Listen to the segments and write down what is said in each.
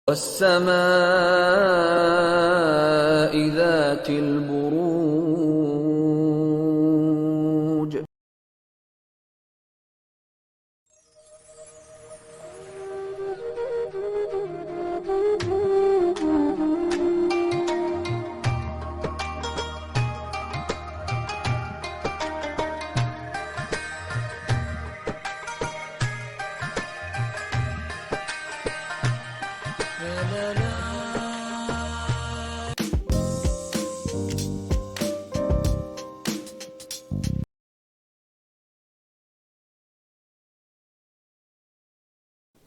والسماء ذات البروج.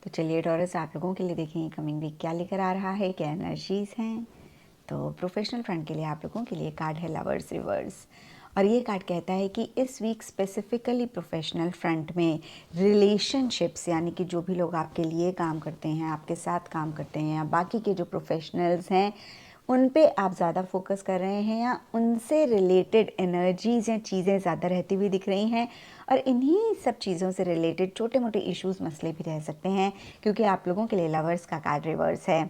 تو چلیے ٹورس آپ لوگوں کے لیے دیکھیں کمنگ ویک کیا لے کر آ رہا ہے، کیا انرجیز ہیں. تو پروفیشنل فرنٹ کے لیے آپ لوگوں کے لیے کارڈ ہے لورز ریورس، اور یہ کارڈ کہتا ہے کہ اس ویک اسپیسیفکلی پروفیشنل فرنٹ میں ریلیشن شپس، یعنی کہ جو بھی لوگ آپ کے لیے کام کرتے ہیں، آپ کے ساتھ کام کرتے ہیں، یا باقی کے جو پروفیشنلز ہیں ان پہ آپ زیادہ فوکس کر رہے ہیں، یا ان سے ریلیٹڈ انرجیز یا چیزیں زیادہ رہتی ہوئی دکھ رہی ہیں. اور انہی سب چیزوں سے ریلیٹڈ چھوٹے موٹے ایشوز مسئلے بھی رہ سکتے ہیں، کیونکہ آپ لوگوں کے لیے لورز کا کارڈ ریورس ہے.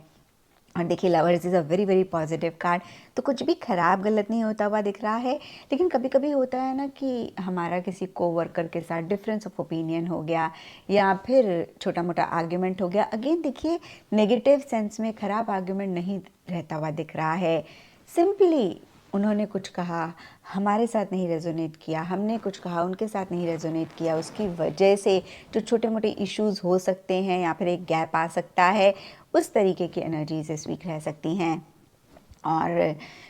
اور دیکھیے lovers is a very very positive card, تو کچھ بھی خراب غلط نہیں ہوتا ہوا دکھ رہا ہے. لیکن کبھی کبھی ہوتا ہے نا کہ ہمارا کسی کو ورکر کے ساتھ ڈفرینس آف اوپینین ہو گیا، یا پھر چھوٹا موٹا آرگیومنٹ ہو گیا. اگین دیکھیے نیگیٹو سینس میں خراب آرگیومنٹ نہیں رہتا ہوا دکھ رہا ہے. سمپلی انہوں نے کچھ کہا، ہمارے ساتھ نہیں ریزونیٹ کیا، ہم نے کچھ کہا ان کے ساتھ نہیں ریزونیٹ کیا، اس کی وجہ سے جو چھوٹے موٹے ایشوز ہو سکتے ہیں، یا پھر ایک گیپ آ سکتا ہے، اس طریقے کی انرجیز اس ویک رہ سکتی ہیں. اور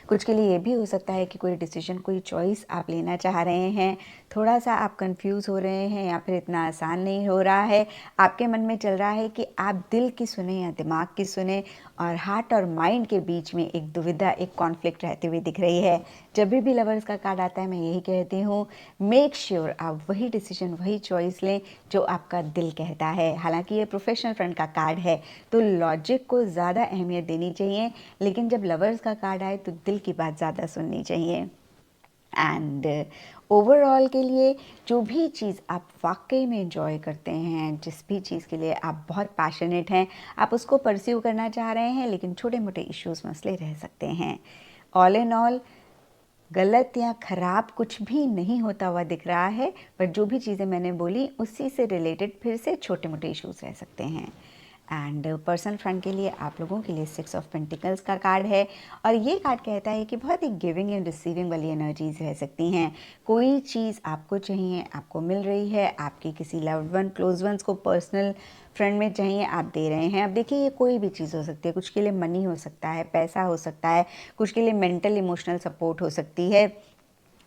کچھ کے لیے یہ بھی ہو سکتا ہے کہ کوئی ڈیسیجن، کوئی چوائس آپ لینا چاہ رہے ہیں، تھوڑا سا آپ کنفیوز ہو رہے ہیں، یا پھر اتنا آسان نہیں ہو رہا ہے. آپ کے من میں چل رہا ہے کہ آپ دل کی سنیں یا دماغ کی سنیں، اور ہارٹ اور مائنڈ کے بیچ میں ایک دویدھا، ایک کانفلکٹ رہتی ہوئی دکھ رہی ہے. جب بھی لورز کا کارڈ آتا ہے میں یہی کہتی ہوں، میک شیور آپ وہی ڈیسیجن، وہی چوائس لیں جو آپ کا دل کہتا ہے. حالانکہ یہ پروفیشنل فرنٹ کا کارڈ ہے تو لاجک کو زیادہ اہمیت دینی چاہیے، لیکن جب لورز کا کارڈ آئے تو دل کی بات زیادہ سننی چاہیے. اینڈ اوور آل کے لیے جو بھی چیز آپ واقعی میں انجوائے کرتے ہیں، جس بھی چیز کے لیے آپ بہت پیشنیٹ ہیں، آپ اس کو پرسیو کرنا چاہ رہے ہیں، لیکن چھوٹے موٹے ایشوز مسئلے رہ سکتے ہیں. آل ان آل غلط یا خراب کچھ بھی نہیں ہوتا ہوا دکھ رہا ہے، پر جو بھی چیزیں میں نے بولی اسی سے ریلیٹڈ پھر سے چھوٹے موٹے ایشوز رہ سکتے ہیں. اینڈ پرسنل فرنٹ کے لیے آپ لوگوں کے لیے 6 آف پینٹیکلز کا کارڈ ہے، اور یہ کارڈ کہتا ہے کہ بہت ہی گیونگ اینڈ ریسیونگ والی انرجیز رہ سکتی ہیں. کوئی چیز آپ کو چاہیے، آپ کو مل رہی ہے، آپ کی کسی لوڈ ون، کلوز ونس کو پرسنل فرینڈ میں چاہیے، آپ دے رہے ہیں. اب دیکھیے یہ کوئی بھی چیز ہو سکتی ہے، کچھ کے لیے منی ہو سکتا ہے، پیسہ ہو سکتا ہے، کچھ کے لیے مینٹل ایموشنل سپورٹ ہو سکتی ہے.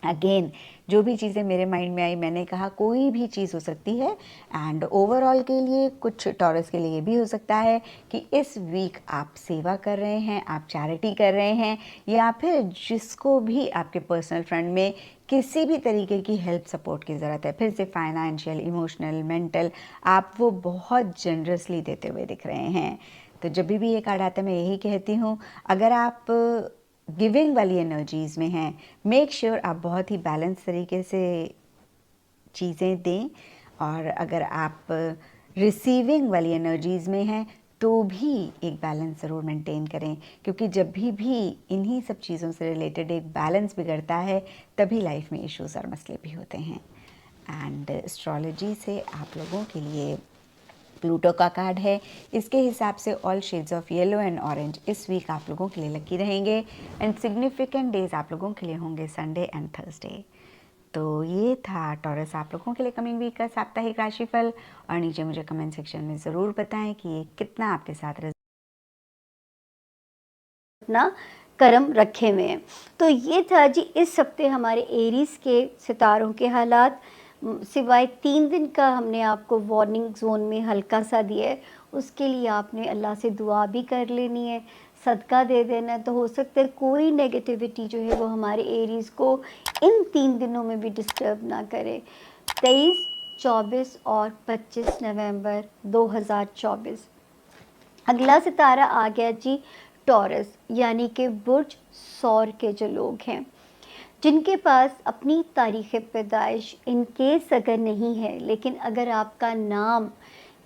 اگین جو بھی چیزیں میرے مائنڈ میں آئی میں نے کہا کوئی بھی چیز ہو سکتی ہے. اینڈ اوور آل کے لیے کچھ ٹورس کے لیے یہ بھی ہو سکتا ہے کہ اس ویک آپ سیوا کر رہے ہیں، آپ چیریٹی کر رہے ہیں، یا پھر جس کو بھی آپ کے پرسنل فرینڈ میں کسی بھی طریقے کی ہیلپ سپورٹ کی ضرورت ہے، پھر سے فائنینشیل، ایموشنل، مینٹل، آپ وہ بہت جنرسلی دیتے ہوئے دکھ رہے ہیں. تو جب بھی یہ کارڈ آتا ہے میں یہی کہتی ہوں، اگر آپ گیونگ والی انرجیز میں ہیں، میک شیور آپ بہت ہی بیلنس طریقے سے چیزیں دیں. اور اگر آپ ریسیونگ والی انرجیز میں ہیں تو بھی ایک بیلنس ضرور مینٹین کریں، کیونکہ جب بھی انہی سب چیزوں سے ریلیٹڈ ایک بیلنس بگڑتا ہے تبھی لائف میں ایشوز اور مسئلے بھی ہوتے ہیں. اینڈ اسٹرالوجی سے آپ لوگوں کے لیے پلوٹو کا کارڈ ہے. اس کے حساب سے all shades of yellow and orange اس ویک آپ لوگوں کے لیے لکی رہیں گے. اینڈ سگنیفیکنٹ ڈیز آپ لوگوں کے لیے ہوں گے سنڈے اینڈ تھرسڈے. تو یہ تھا ٹورس آپ لوگوں کے لیے کمنگ ویک کا ساپتاہک راشی فل. اور نیچے مجھے کمنٹ سیکشن میں ضرور بتائیں کہ یہ کتنا آپ کے ساتھ اپنا کرم رکھے ہوئے ہیں. تو یہ تھا جی اس ہفتے ہمارے ایریز کے ستاروں کے حالات. سوائے 3 دن کا ہم نے آپ کو وارننگ زون میں ہلکا سا دیا ہے، اس کے لیے آپ نے اللہ سے دعا بھی کر لینی ہے، صدقہ دے دینا. تو ہو سکتا ہے کوئی نیگیٹیوٹی جو ہے وہ ہمارے ایریز کو ان 3 دنوں میں بھی ڈسٹرب نہ کرے. 23، 24 اور 25 نومبر 2024. اگلا ستارہ آ گیا جی ٹورس، یعنی کہ برج سور کے جو لوگ ہیں، جن کے پاس اپنی تاریخ پیدائش ان کیس اگر نہیں ہے، لیکن اگر آپ کا نام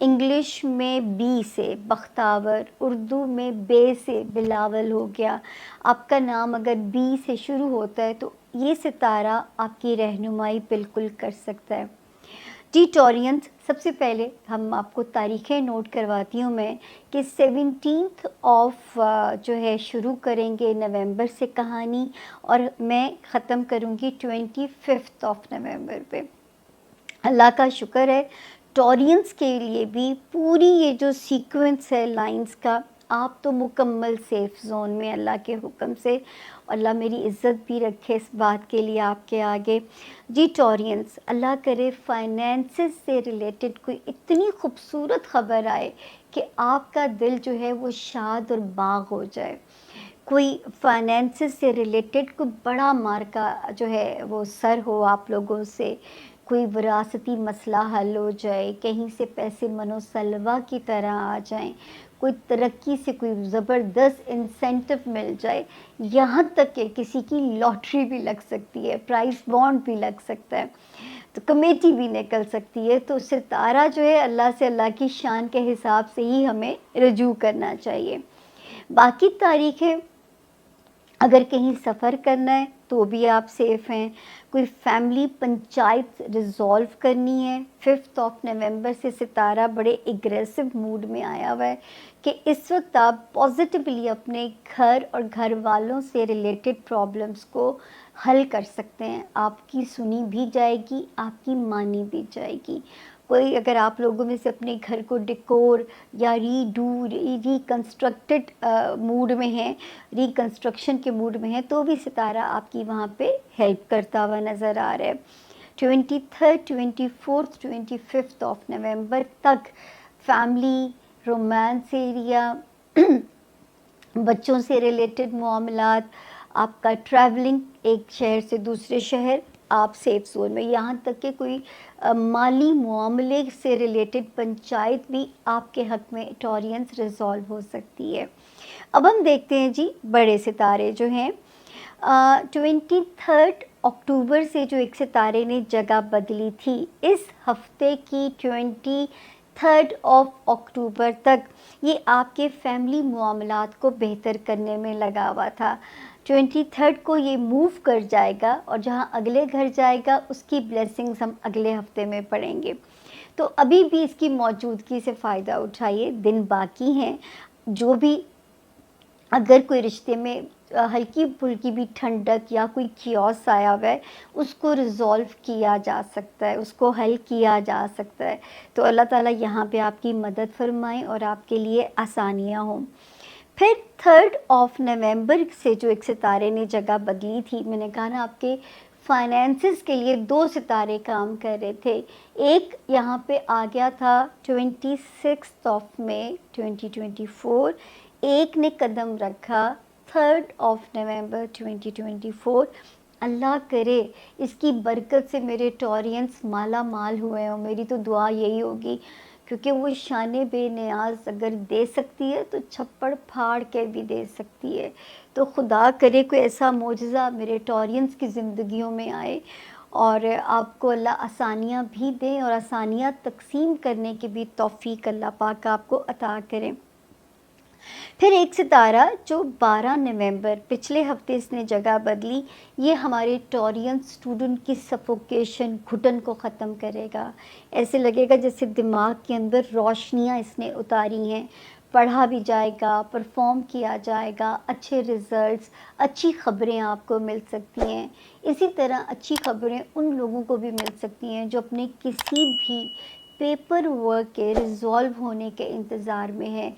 انگلش میں بی سے بختاور، اردو میں بے سے بلاول ہو گیا. آپ کا نام اگر بی سے شروع ہوتا ہے تو یہ ستارہ آپ کی رہنمائی بالکل کر سکتا ہے. جی ٹورینز، سب سے پہلے ہم آپ کو تاریخیں نوٹ کرواتی ہوں میں کہ 17 آف جو ہے شروع کریں گے نومبر سے کہانی، اور میں ختم کروں گی 25 آف نومبر پہ. اللہ کا شکر ہے ٹورینز کے لیے بھی پوری یہ جو سیکوینس ہے لائنز کا، آپ تو مکمل سیف زون میں اللہ کے حکم سے. اللہ میری عزت بھی رکھے اس بات کے لیے آپ کے آگے. جی ٹورینز، اللہ کرے فائنینسز سے ریلیٹڈ کوئی اتنی خوبصورت خبر آئے کہ آپ کا دل جو ہے وہ شاد اور باغ ہو جائے. کوئی فائنینسز سے ریلیٹڈ کوئی بڑا مارکا جو ہے وہ سر ہو آپ لوگوں سے، کوئی وراثتی مسئلہ حل ہو جائے، کہیں سے پیسے منو سلوا کی طرح آ جائیں، کوئی ترقی سے کوئی زبردست انسینٹو مل جائے، یہاں تک کہ کسی کی لاٹری بھی لگ سکتی ہے، پرائز بانڈ بھی لگ سکتا ہے، تو کمیٹی بھی نکل سکتی ہے. تو ستارہ جو ہے اللہ سے، اللہ کی شان کے حساب سے ہی ہمیں رجوع کرنا چاہیے. باقی تاریخیں اگر کہیں سفر کرنا ہے تو بھی آپ سیف ہیں. کوئی فیملی پنچایت ریزولو کرنی ہے، 5 آف نومبر سے ستارہ بڑے اگریسو موڈ میں آیا ہوا ہے کہ اس وقت آپ پازیٹیولی اپنے گھر اور گھر والوں سے ریلیٹڈ پرابلمس کو حل کر سکتے ہیں. آپ کی سنی بھی جائے گی، آپ کی مانی بھی جائے گی. کوئی اگر آپ لوگوں میں سے اپنے گھر کو ڈیکور یا ریکنسٹرکٹڈ موڈ میں ہیں، ریکنسٹرکشن کے موڈ میں ہیں، تو بھی ستارہ آپ کی وہاں پہ ہیلپ کرتا ہوا نظر آ رہا ہے. 23، 24، 25 آف نومبر تک فیملی، رومانس ایریا، بچوں سے ریلیٹڈ معاملات، آپ کا ٹریولنگ ایک شہر سے دوسرے شہر، آپ سیف زون میں. یہاں تک کہ کوئی مالی معاملے سے ریلیٹڈ پنچایت بھی آپ کے حق میں ٹورینز ریزالو ہو سکتی ہے. اب ہم دیکھتے ہیں جی بڑے ستارے جو ہیں. 23 اکتوبر سے جو ایک ستارے نے جگہ بدلی تھی، اس ہفتے کی 23 آف اکتوبر تک یہ آپ کے فیملی معاملات کو بہتر کرنے میں لگا ہوا تھا. 23 کو یہ موو کر جائے گا، اور جہاں اگلے گھر جائے گا اس کی بلیسنگز ہم اگلے ہفتے میں پڑھیں گے. تو ابھی بھی اس کی موجودگی سے فائدہ اٹھائیے، دن باقی ہیں. جو بھی اگر کوئی رشتے میں ہلکی پھلکی بھی ٹھنڈک یا کوئی کیوس آیا ہوا ہے، اس کو ریزولو کیا جا سکتا ہے، اس کو حل کیا جا سکتا ہے. تو اللہ تعالیٰ یہاں پہ آپ کی مدد فرمائیں اور آپ کے لیے آسانیاں ہوں. پھر 3 آف نومبر سے جو ایک ستارے نے جگہ بدلی تھی، میں نے کہا نا آپ کے فائنینسز کے لیے 2 ستارے کام کر رہے تھے. ایک یہاں پہ آ گیا تھا 26 آف مئی 2024، ایک نے قدم رکھا 3 آف نومبر 2024. اللہ کرے اس کی برکت سے میرے ٹورینز مالا مال ہوئے ہوں. میری تو دعا یہی ہوگی، کیونکہ وہ شان بے نیاز اگر دے سکتی ہے تو چھپڑ پھاڑ کے بھی دے سکتی ہے. تو خدا کرے کوئی ایسا معجزہ میرے ٹورینز کی زندگیوں میں آئے، اور آپ کو اللہ آسانیاں بھی دیں، اور آسانیاں تقسیم کرنے کی بھی توفیق اللہ پاک آپ کو عطا کریں. پھر ایک ستارہ جو 12 نومبر پچھلے ہفتے اس نے جگہ بدلی، یہ ہمارے ٹورینز اسٹوڈنٹ کی سفوکیشن، گھٹن کو ختم کرے گا. ایسے لگے گا جیسے دماغ کے اندر روشنیاں اس نے اتاری ہیں. پڑھا بھی جائے گا، پرفارم کیا جائے گا، اچھے ریزلٹس، اچھی خبریں آپ کو مل سکتی ہیں. اسی طرح اچھی خبریں ان لوگوں کو بھی مل سکتی ہیں جو اپنے کسی بھی پیپر ورک کے ریزالو ہونے کے انتظار میں ہے.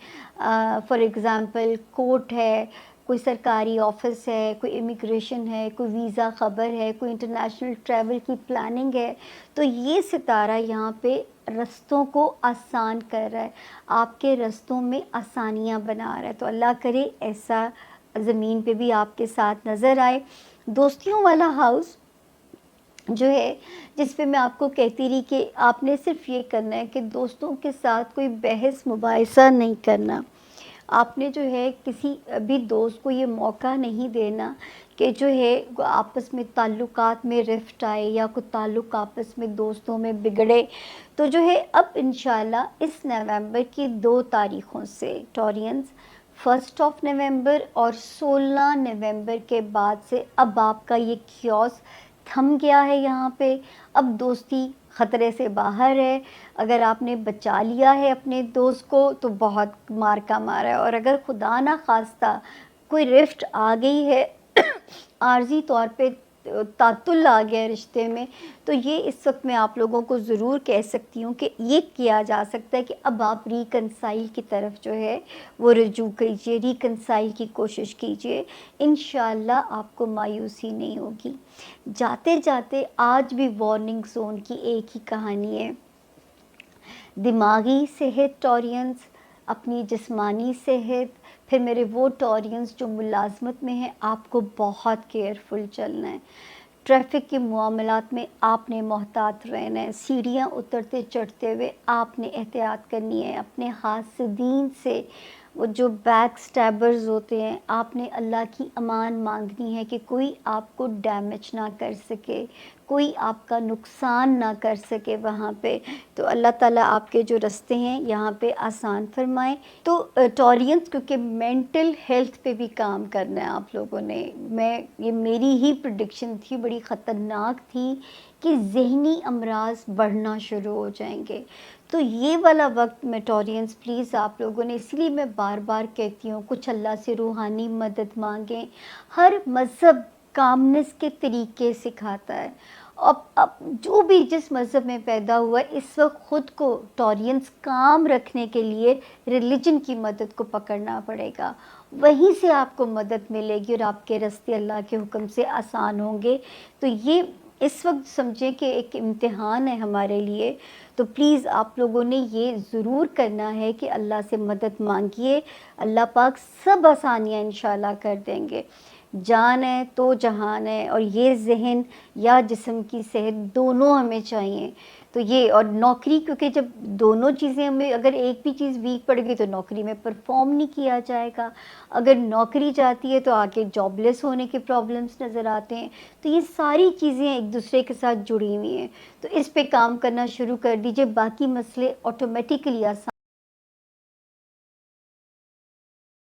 فار ایگزامپل کورٹ ہے، کوئی سرکاری آفس ہے، کوئی امیگریشن ہے، کوئی ویزا خبر ہے، کوئی انٹرنیشنل ٹریول کی پلاننگ ہے. تو یہ ستارہ یہاں پہ رستوں کو آسان کر رہا ہے، آپ کے رستوں میں آسانیاں بنا رہا ہے. تو اللہ کرے ایسا زمین پہ بھی آپ کے ساتھ نظر آئے. دوستیوں والا ہاؤس جو ہے، جس پہ میں آپ کو کہتی رہی کہ آپ نے صرف یہ کرنا ہے کہ دوستوں کے ساتھ کوئی بحث مباحثہ نہیں کرنا. آپ نے جو ہے کسی بھی دوست کو یہ موقع نہیں دینا کہ کہ جو ہے آپس میں تعلقات میں رفٹ آئے یا کوئی تعلق آپس میں دوستوں میں بگڑے، تو جو ہے اب انشاءاللہ اس نومبر کی 2 تاریخوں سے ٹورینز 1 نومبر اور 16 نومبر کے بعد سے اب آپ کا یہ کیوس تھم گیا ہے. یہاں پہ اب دوستی خطرے سے باہر ہے. اگر آپ نے بچا لیا ہے اپنے دوست کو تو بہت مار کا مارا ہے، اور اگر خدا نہ خواستہ کوئی رفٹ آ گئی ہے عارضی طور پہ تعطل آ گیا ہے رشتے میں، تو یہ اس وقت میں آپ لوگوں کو ضرور کہہ سکتی ہوں کہ یہ کیا جا سکتا ہے کہ اب آپ ریکنسائل کی طرف جو ہے وہ رجوع کیجئے، ریکنسائل کی کوشش کیجئے. انشاءاللہ آپ کو مایوسی نہیں ہوگی. جاتے جاتے آج بھی وارننگ زون کی ایک ہی کہانی ہے. دماغی صحت ٹورینز، اپنی جسمانی صحت، پھر میرے وہ ٹورینز جو ملازمت میں ہیں، آپ کو بہت کیئرفل چلنا ہے. ٹریفک کے معاملات میں آپ نے محتاط رہنا ہے. سیڑھیاں اترتے چڑھتے ہوئے آپ نے احتیاط کرنی ہے. اپنے حاسدین سے، وہ جو بیک سٹیبرز ہوتے ہیں، آپ نے اللہ کی امان مانگنی ہے کہ کوئی آپ کو ڈیمیج نہ کر سکے، کوئی آپ کا نقصان نہ کر سکے وہاں پہ. تو اللہ تعالیٰ آپ کے جو رستے ہیں یہاں پہ آسان فرمائیں. تو ٹورینز کیونکہ مینٹل ہیلتھ پہ بھی کام کرنا ہے آپ لوگوں نے. یہ میری ہی پریڈکشن تھی، بڑی خطرناک تھی کہ ذہنی امراض بڑھنا شروع ہو جائیں گے. تو یہ والا وقت میں ٹورینز پلیز آپ لوگوں نے، اس لیے میں بار بار کہتی ہوں کچھ اللہ سے روحانی مدد مانگیں. ہر مذہب کامنس کے طریقے سکھاتا ہے. اب جو بھی جس مذہب میں پیدا ہوا ہے، اس وقت خود کو ٹورینز کام رکھنے کے لیے ریلیجن کی مدد کو پکڑنا پڑے گا. وہیں سے آپ کو مدد ملے گی اور آپ کے راستے اللہ کے حکم سے آسان ہوں گے. تو یہ اس وقت سمجھیں کہ ایک امتحان ہے ہمارے لیے. تو پلیز آپ لوگوں نے یہ ضرور کرنا ہے کہ اللہ سے مدد مانگیے. اللہ پاک سب آسانیاں انشاءاللہ کر دیں گے. جان ہے تو جہان ہے، اور یہ ذہن یا جسم کی صحت دونوں ہمیں چاہیے. تو یہ، اور نوکری، کیونکہ جب دونوں چیزیں ہمیں، اگر ایک بھی چیز ویک پڑ گئی تو نوکری میں پرفارم نہیں کیا جائے گا. اگر نوکری جاتی ہے تو آگے جاب لیس ہونے کے پرابلمس نظر آتے ہیں. تو یہ ساری چیزیں ایک دوسرے کے ساتھ جڑی ہوئی ہیں. تو اس پہ کام کرنا شروع کر دیجئے، باقی مسئلے آٹومیٹیکلی آسان